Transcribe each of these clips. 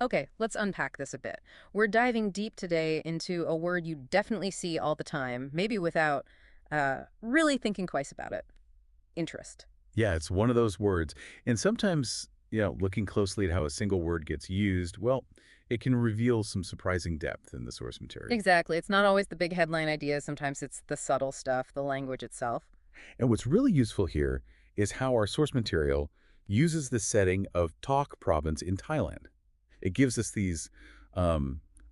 Okay, let's unpack this a bit. We're diving deep today into a word you definitely see all the time, maybe without really thinking twice about it. Interest. Yeah, it's one of those words. And sometimes, looking closely at how a single word gets used, well, it can reveal some surprising depth in the source material. Exactly. It's not always the big headline ideas. Sometimes it's the subtle stuff, the language itself. And what's really useful here is how our source material uses the setting of Tak province in Thailand. It gives us these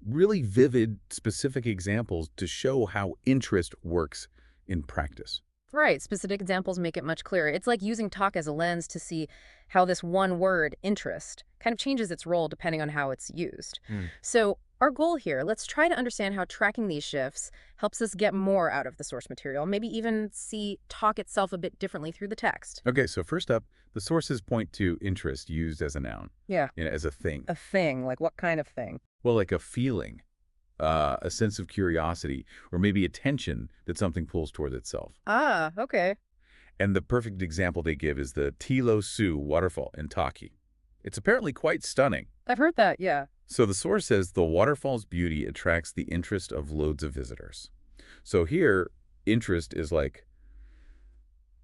really vivid, specific examples to show how interest works in practice. Right. Specific examples make it much clearer. It's like using talk as a lens to see how this one word, interest, kind of changes its role depending on how it's used. So our goal here, let's try to understand how tracking these shifts helps us get more out of the source material, maybe even see talk itself a bit differently through the text. Okay, so first up, the sources point to interest used as a noun, Yeah. as a thing. A thing. Like what kind of thing? Well, like a feeling, a sense of curiosity, or maybe attention that something pulls toward itself. Ah, okay. And the perfect example they give is the Tilo Su waterfall in Taki. It's apparently quite stunning. I've heard that, yeah. So the source says the waterfall's beauty attracts the interest of loads of visitors. So here, interest is like,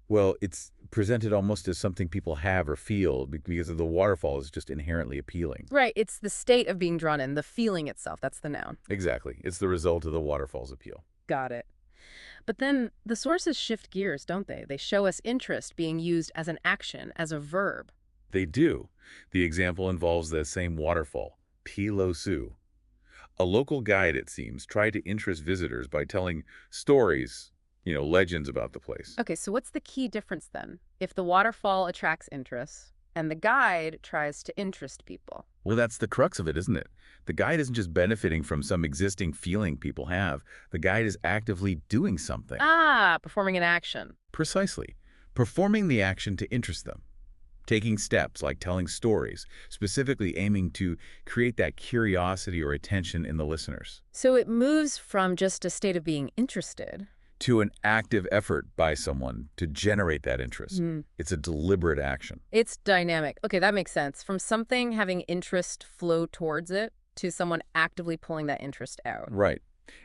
well, it's presented almost as something people have or feel because the waterfall is just inherently appealing. Right. It's the state of being drawn in, the feeling itself. That's the noun. Exactly. It's the result of the waterfall's appeal. Got it. But then the sources shift gears, don't they? They show us interest being used as an action, as a verb. They do. The example involves the same waterfall, Tilo Su. A local guide, it seems, tried to interest visitors by telling stories, legends about the place. Okay, so what's the key difference then? If the waterfall attracts interest and the guide tries to interest people. Well, that's the crux of it, isn't it? The guide isn't just benefiting from some existing feeling people have. The guide is actively doing something. Ah, performing an action. Precisely. Performing the action to interest them. Taking steps like telling stories, specifically aiming to create that curiosity or attention in the listeners. So it moves from just a state of being interested to an active effort by someone to generate that interest. It's a deliberate action. It's dynamic. Okay, that makes sense. From something having interest flow towards it to someone actively pulling that interest out. Right.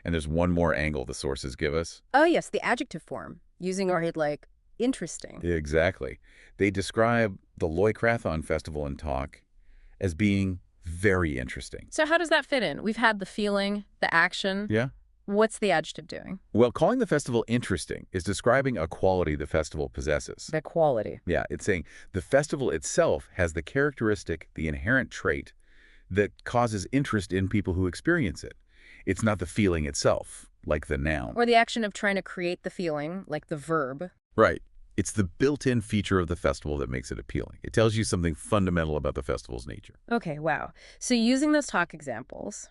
And there's one more angle the sources give us. Oh, yes, the adjective form, using a word like interesting. Exactly. They describe the Loy Krathon festival in talk as being very interesting. So how does that fit in? We've had the feeling, the action. Yeah. What's the adjective doing? Well, calling the festival interesting is describing a quality the festival possesses. The quality. Yeah, it's saying the festival itself has the characteristic, the inherent trait that causes interest in people who experience it. It's not the feeling itself, like the noun. Or the action of trying to create the feeling, like the verb. Right. It's the built-in feature of the festival that makes it appealing. It tells you something fundamental about the festival's nature. Okay, wow. So using those talk examples,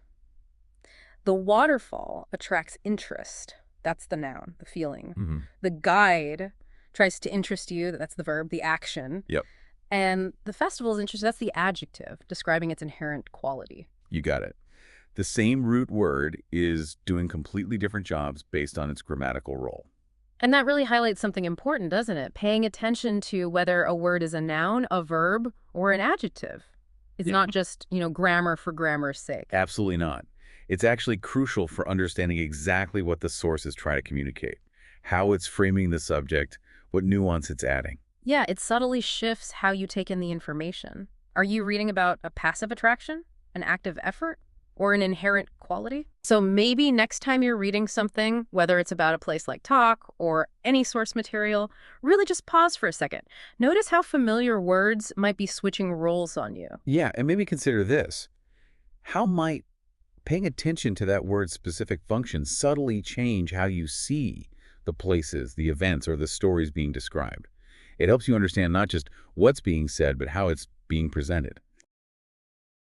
the waterfall attracts interest. That's the noun, the feeling. The guide tries to interest you. That's the verb, the action. Yep. And the festival's interest, that's the adjective, describing its inherent quality. You got it. The same root word is doing completely different jobs based on its grammatical role. And that really highlights something important, doesn't it? Paying attention to whether a word is a noun, a verb, or an adjective. It's not just, grammar for grammar's sake. Absolutely not. It's actually crucial for understanding exactly what the source is trying to communicate, how it's framing the subject, what nuance it's adding. Yeah, it subtly shifts how you take in the information. Are you reading about a passive attraction, an active effort, or an inherent quality? So maybe next time you're reading something, whether it's about a place like talk or any source material, really just pause for a second. Notice how familiar words might be switching roles on you. Yeah, and maybe consider this. How might paying attention to that word's specific function subtly change how you see the places, the events, or the stories being described? It helps you understand not just what's being said, but how it's being presented.